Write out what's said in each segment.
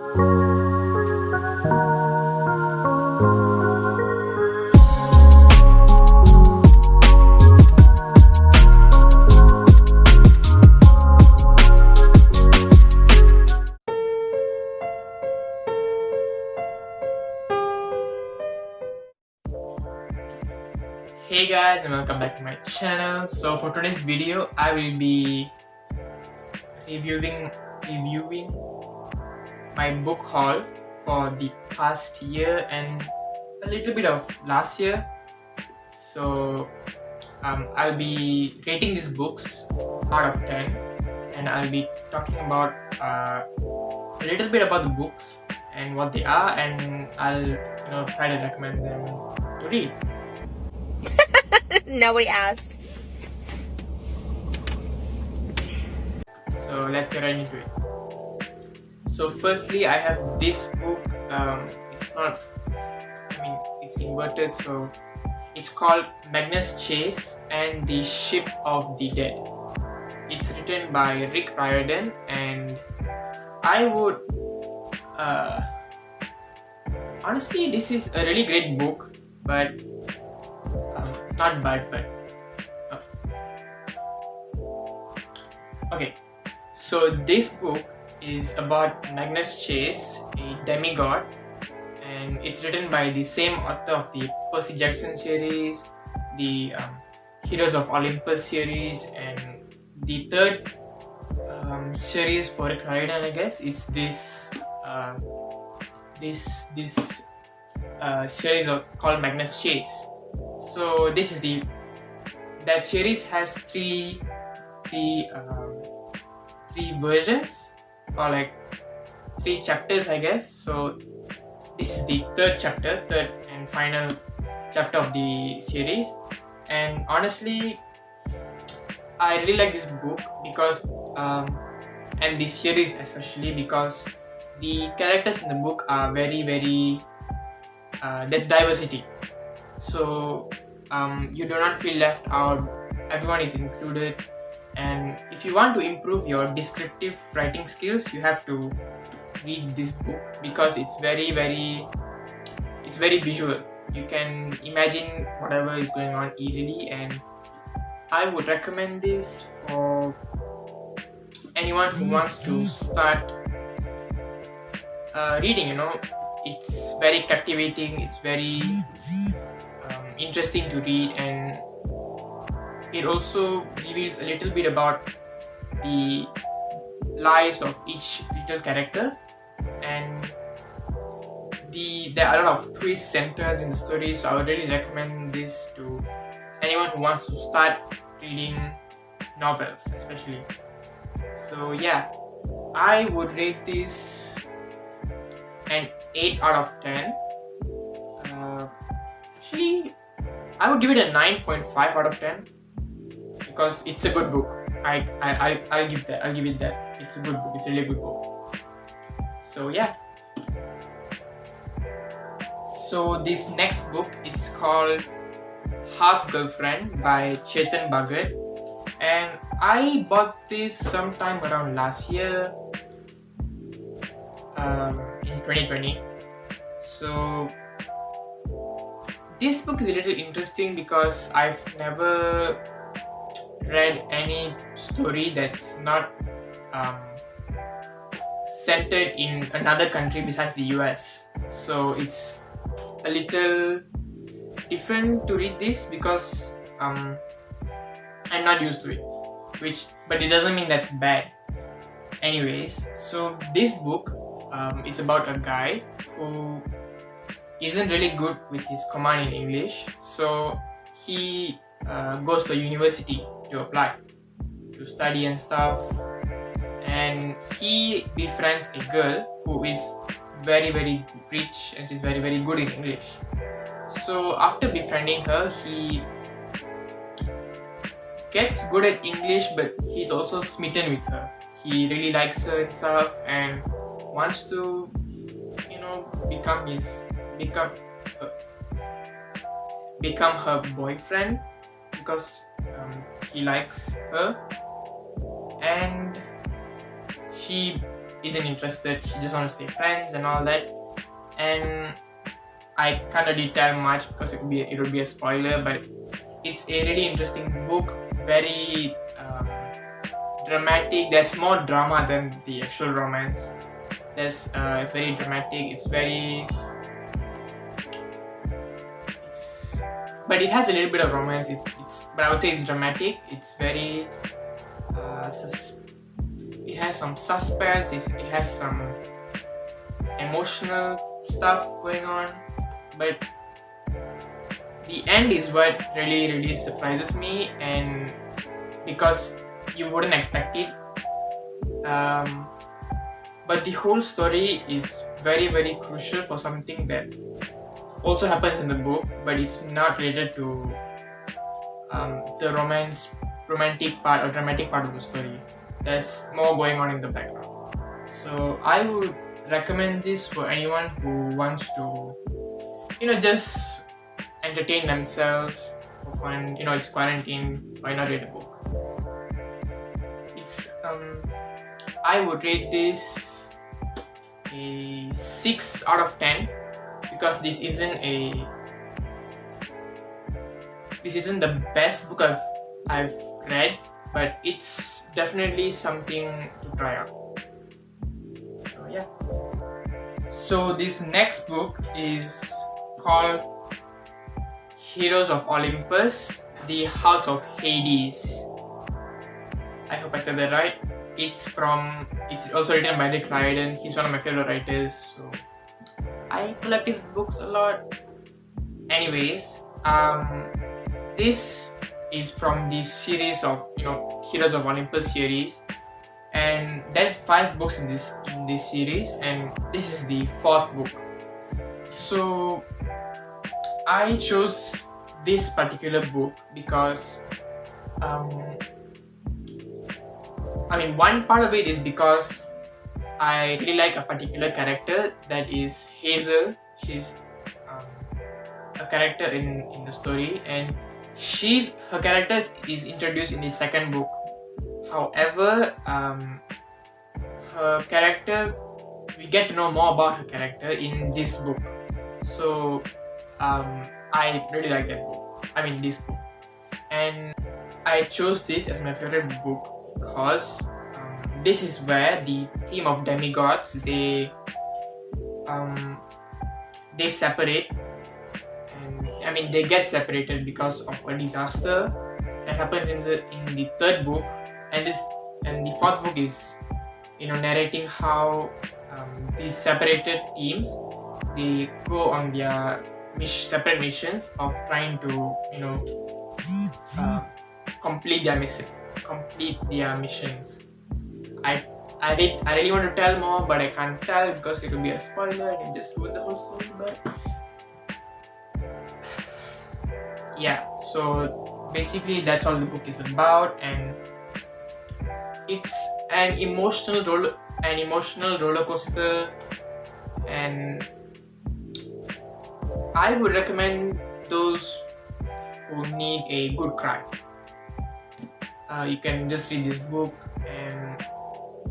Hey guys, and welcome back to my channel. So for today's video I will be reviewing my book haul for the past year and a little bit of last year. So I'll be rating these books out of 10, and I'll be talking about a little bit about the books and what they are, and I'll try to recommend them to read. Nobody asked. So let's get right into it. So firstly, I have this book. It's inverted, so it's called Magnus Chase and the Ship of the Dead. It's written by Rick Riordan, and I would honestly, this is a really great book, but not bad, but okay. So this book is about Magnus Chase, a demigod, and it's written by the same author of the Percy Jackson series, the Heroes of Olympus series, and the third series for Rick Riordan, I guess. It's this series called Magnus Chase. So this is that series has three versions, or like 3 chapters, I guess. So this is the third and final chapter of the series, and honestly I really like this book because and this series especially because the characters in the book are very there's diversity. So you do not feel left out, everyone is included. And if you want to improve your descriptive writing skills, you have to read this book because it's very visual. You can imagine whatever is going on easily, and I would recommend this for anyone who wants to start reading. It's very captivating, it's very interesting to read, and it also reveals a little bit about the lives of each little character, and there are a lot of twists and turns in the story. So I would really recommend this to anyone who wants to start reading novels especially. So yeah, I would rate this an 8 out of 10. Actually, I would give it a 9.5 out of 10 because it's a good book. I'll give it that. It's a good book. It's a really good book. So yeah. So this next book is called Half Girlfriend by Chetan Bhagat, and I bought this sometime around last year, in 2020. So this book is a little interesting because I've never read any story that's not centered in another country besides the US. So it's a little different to read this because I'm not used to it, but it doesn't mean that's bad. Anyways, so this book is about a guy who isn't really good with his command in English, so he goes to a university to apply to study and stuff, and he befriends a girl who is very rich and she's very good in English. So after befriending her, he gets good at English, but he's also smitten with her. He really likes her and stuff and wants to become her boyfriend because he likes her, and she isn't interested. She just wants to stay friends and all that. And I can't really tell much because it would be a spoiler, but it's a really interesting book, very dramatic. There's more drama than the actual romance. It's very dramatic. But it has a little bit of romance. But I would say it's dramatic. It's very it has some suspense. It has some emotional stuff going on, but the end is what really surprises me, and because you wouldn't expect it. But the whole story is very crucial for something that also happens in the book, but it's not related to the romantic part or dramatic part of the story. There's more going on in the background. So I would recommend this for anyone who wants to, just entertain themselves for fun. It's quarantine. Why not read a book? It's I would rate this a 6 out of 10 because this isn't the best book I've read, but it's definitely something to try out. So yeah. So this next book is called Heroes of Olympus, The House of Hades. I hope I said that right. It's also written by Rick Riordan. He's one of my favorite writers, so I collect his books a lot. Anyways, this is from the series of Heroes of Olympus series, and there's 5 books in this series, and this is the 4th book. So I chose this particular book because one part of it is because I really like a particular character, that is Hazel. She's a character in the story, and her character is introduced in the 2nd book. However, her character, we get to know more about her character in this book. So I really like that book. This book. And I chose this as my favorite book because this is where the team of demigods they separate, and they get separated because of a disaster that happens in the 3rd book, and the 4th book is narrating how these separated teams, they go on their separate missions of trying to complete their missions. I really want to tell more, but I can't tell because it will be a spoiler and it just ruined the whole story. But yeah, so basically that's all the book is about, and it's an emotional roller coaster, and I would recommend those who need a good cry. You can just read this book, and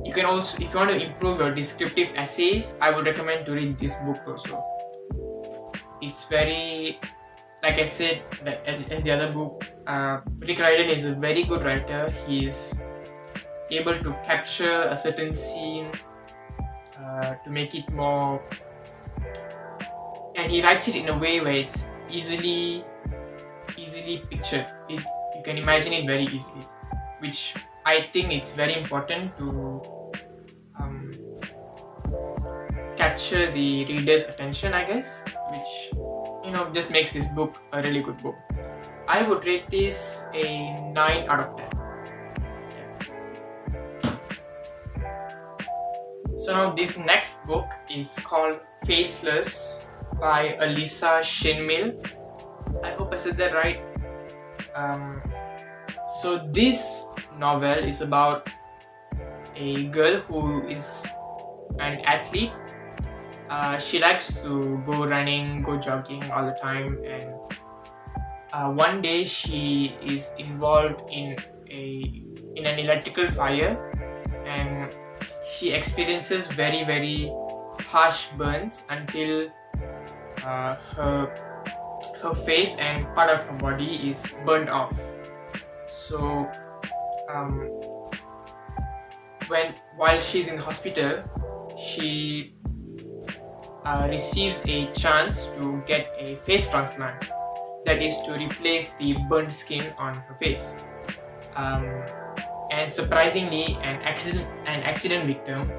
you can also, if you want to improve your descriptive essays, I would recommend to read this book also. It's very, like I said, as the other book, Rick Riordan is a very good writer. He's able to capture a certain scene to make it more, and he writes it in a way where it's easily pictured. You can imagine it very easily, which I think it's very important to capture the reader's attention, I guess, which just makes this book a really good book. I would rate this a 9 out of 10. So now this next book is called Faceless by Alyssa Shinmil. I hope I said that right. So this novel is about a girl who is an athlete. She likes to go running, go jogging all the time, and one day she is involved in an electrical fire, and she experiences very, very harsh burns until her face and part of her body is burnt off. So while she's in the hospital, she receives a chance to get a face transplant, that is to replace the burnt skin on her face. And surprisingly, an accident victim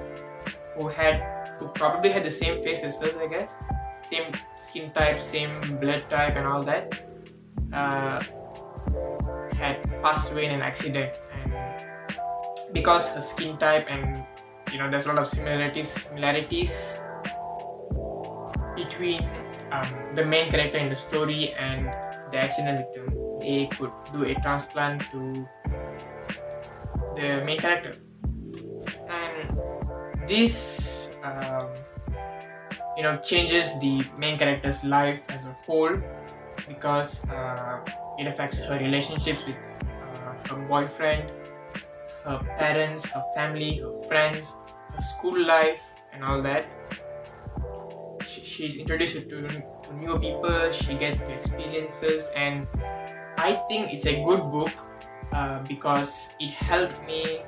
who probably had the same face as hers, I guess, same skin type, same blood type, and all that, had passed away in an accident. And because her skin type and there's a lot of similarities between the main character in the story and the accident victim, they could do a transplant to the main character. And this changes the main character's life as a whole, because it affects her relationships with her boyfriend, her parents, her family, her friends, her school life, and all that. She's introduced to new people, she gets new experiences, and I think it's a good book because it helped me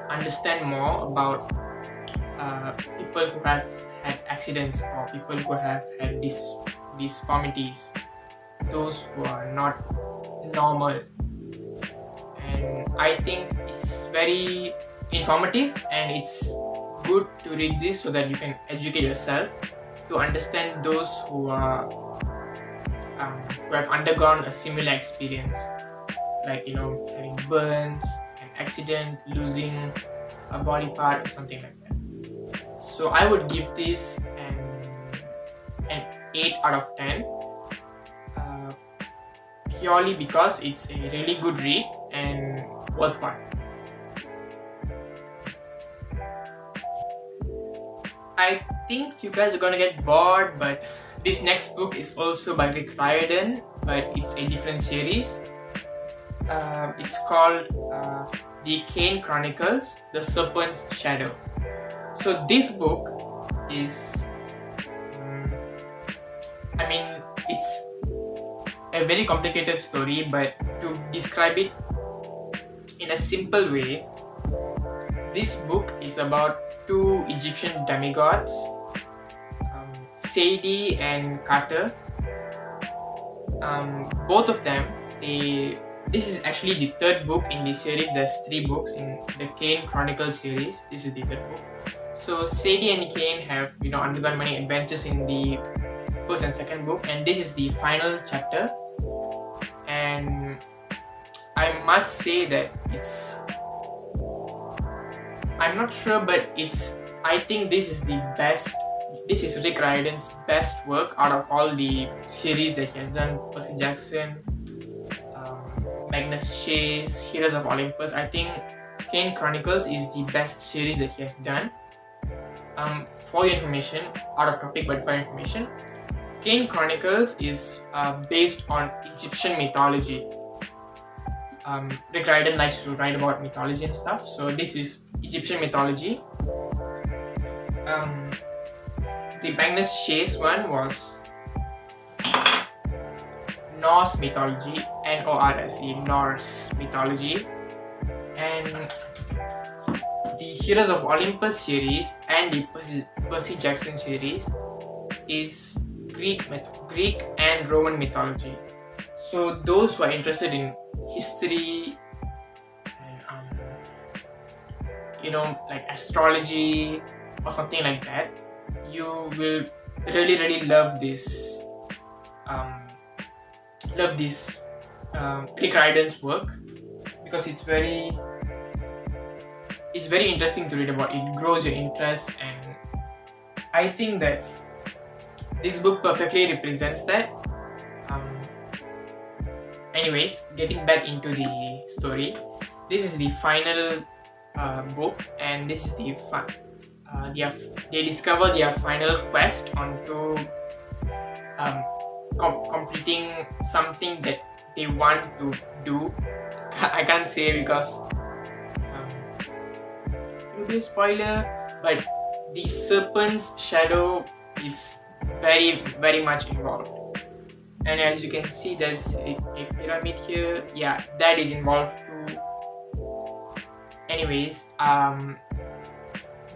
understand more about people who have had accidents, or people who have had deformities, those who are not normal. And I think it's very informative, and it's good to read this so that you can educate yourself to understand those who have undergone a similar experience, like having burns, an accident, losing a body part, or something like that. So I would give this an 8 out of 10, purely because it's a really good read and worthwhile. I think you guys are gonna get bored, but this next book is also by Rick Riordan, but it's a different series. It's called The Kane Chronicles, The Serpent's Shadow. So this book is, it's a very complicated story, but to describe it in a simple way, this book is about two Egyptian demigods, Sadie and Carter. Both of them, this is actually the third book in this series. There's 3 books in the Kane Chronicles series. This is the third book. So Sadie and Kane have undergone many adventures in the first and second book, and this is the final chapter. And I must say that I'm not sure, but I think this is the best. This is Rick Riordan's best work out of all the series that he has done. Percy Jackson, Magnus Chase, Heroes of Olympus. I think Kane Chronicles is the best series that he has done. For your information, out of topic, but for your information, Kane Chronicles is based on Egyptian mythology. Rick Riordan likes to write about mythology and stuff, so this is Egyptian mythology. The Magnus Chase one was Norse mythology, N-O-R-S-E, Norse mythology, and the Heroes of Olympus series and the Percy Jackson series is Greek and Roman mythology. So those who are interested in history and like astrology or something like that, you will really love this Rick Riordan's work, because it's very interesting to read about. It grows your interest, and I think that this book perfectly represents that. Anyways, getting back into the story, this is the final book, and this is the they discover their final quest onto completing something that they want to do. I can't say because to be a spoiler, but the serpent's shadow is very much involved. And as you can see, there's a pyramid here. Yeah, that is involved too. Anyways,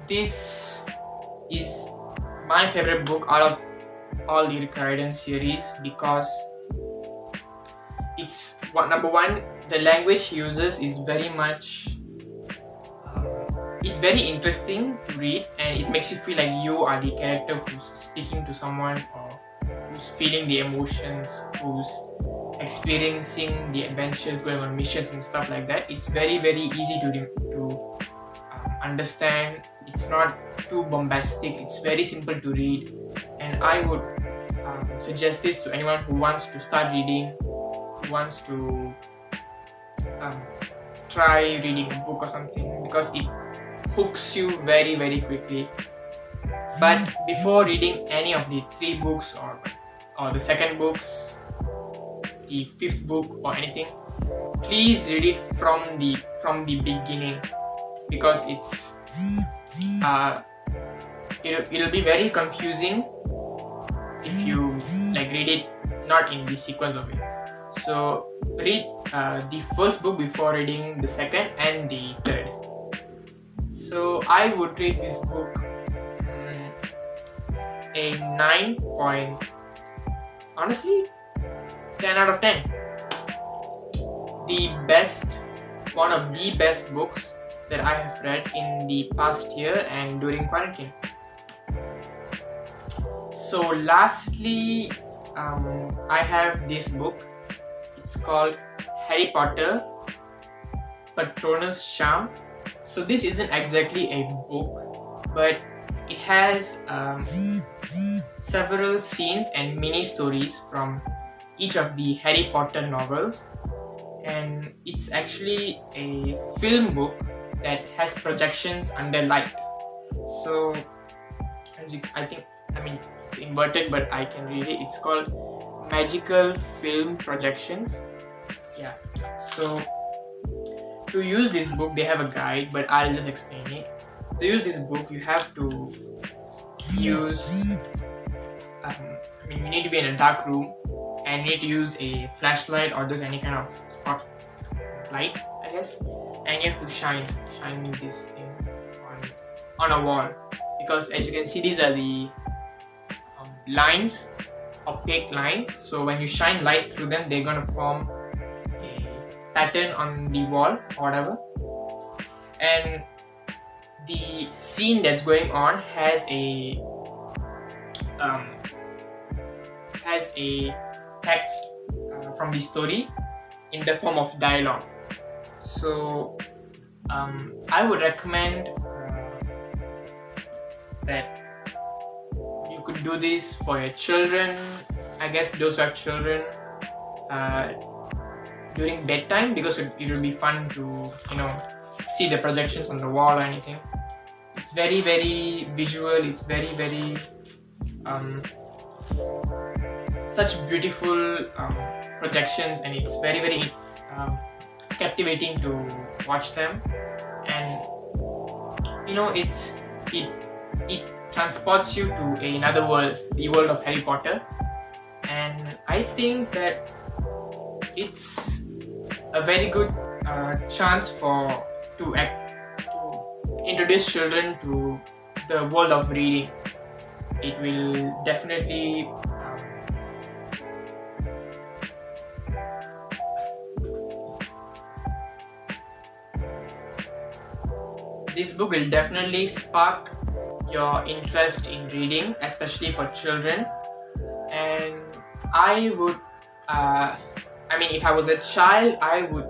this is my favorite book out of all the Rick Riordan series because it's number one, the language he uses is very much it's very interesting to read, and it makes you feel like you are the character who's speaking to someone, or who's feeling the emotions, who's experiencing the adventures, going on missions and stuff like that. It's very easy to understand. It's not too bombastic. It's very simple to read, and I would suggest this to anyone who wants to start reading, who wants to try reading a book or something, because it hooks you very quickly. But before reading any of the 3 books or the second books, the 5th book or anything, please read it from the beginning, because it's it'll be very confusing if you read it not in the sequence of it. So read the first book before reading the second and the third. So I would rate this book a 9 honestly 10 out of 10. One of the best books that I have read in the past year and during quarantine. So lastly, I have this book. It's called Harry Potter, Patronus Charm. So this isn't exactly a book, but it has several scenes and mini stories from each of the Harry Potter novels, and it's actually a film book that has projections under light. So it's inverted, but I can read it. It's called Magical Film Projections. Yeah. So to use this book, they have a guide, but I'll just explain it. To use this book, you have to use you need to be in a dark room, and you need to use a flashlight or just any kind of spot light, I guess, and you have to shine this thing on a wall, because as you can see, these are the lines, opaque lines. So when you shine light through them, they're gonna form a pattern on the wall or whatever. And the scene that's going on has a text from the story in the form of dialogue. So I would recommend that you could do this for your children. I guess those who have children during bedtime, because it will be fun to see the projections on the wall or anything. It's very visual. It's very such beautiful projections, and it's very captivating to watch them. And it transports you to another world, the world of Harry Potter. And I think that it's a very good chance to introduce children to the world of reading. It will definitely this book will definitely spark your interest in reading, especially for children. And I would if I was a child, I would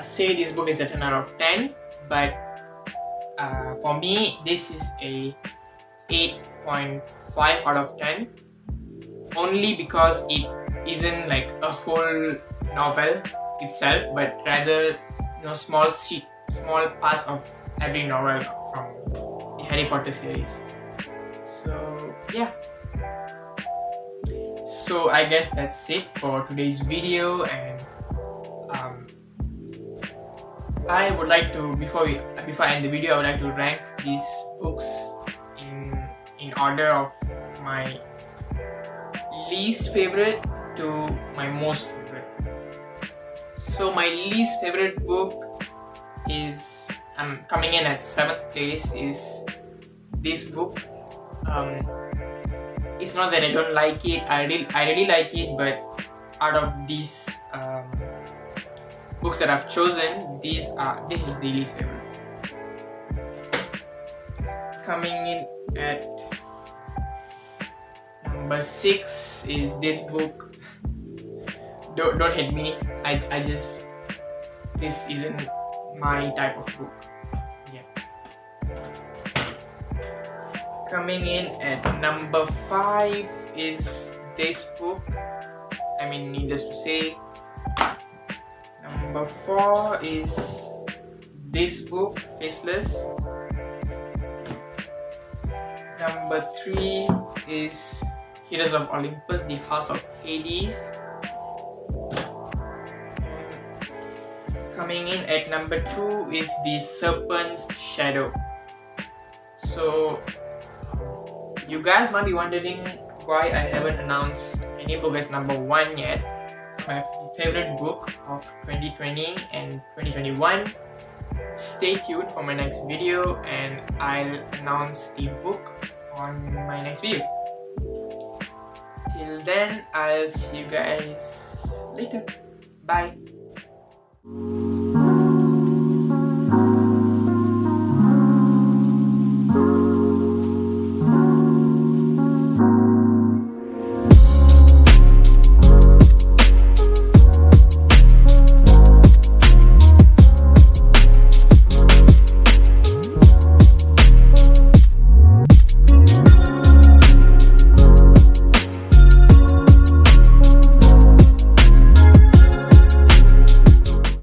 say this book is a 10 out of 10, but for me, this is a 8.5 out of 10, only because it isn't like a whole novel itself, but rather small parts of every novel from the Harry Potter series. So yeah. So I guess that's it for today's video, and I would like to, before I end the video, I would like to rank these books in order of my least favorite to my most favorite. So my least favorite book is, coming in at 7th place, is this book. It's not that I don't like it, I really like it, but out of these books that I've chosen, this is the least favorite. Coming in at number 6 is this book. Don't hate me. This isn't my type of book. Yeah. Coming in at number 5 is this book. I mean, needless to say. Number 4 is this book, Faceless. Number 3 is Heroes of Olympus, The House of Hades. Coming in at number 2 is The Serpent's Shadow. So, you guys might be wondering why I haven't announced any book as number 1 yet. My favorite book of 2020 and 2021. Stay tuned for my next video and I'll announce the book on my next video. Till then, I'll see you guys later. Bye.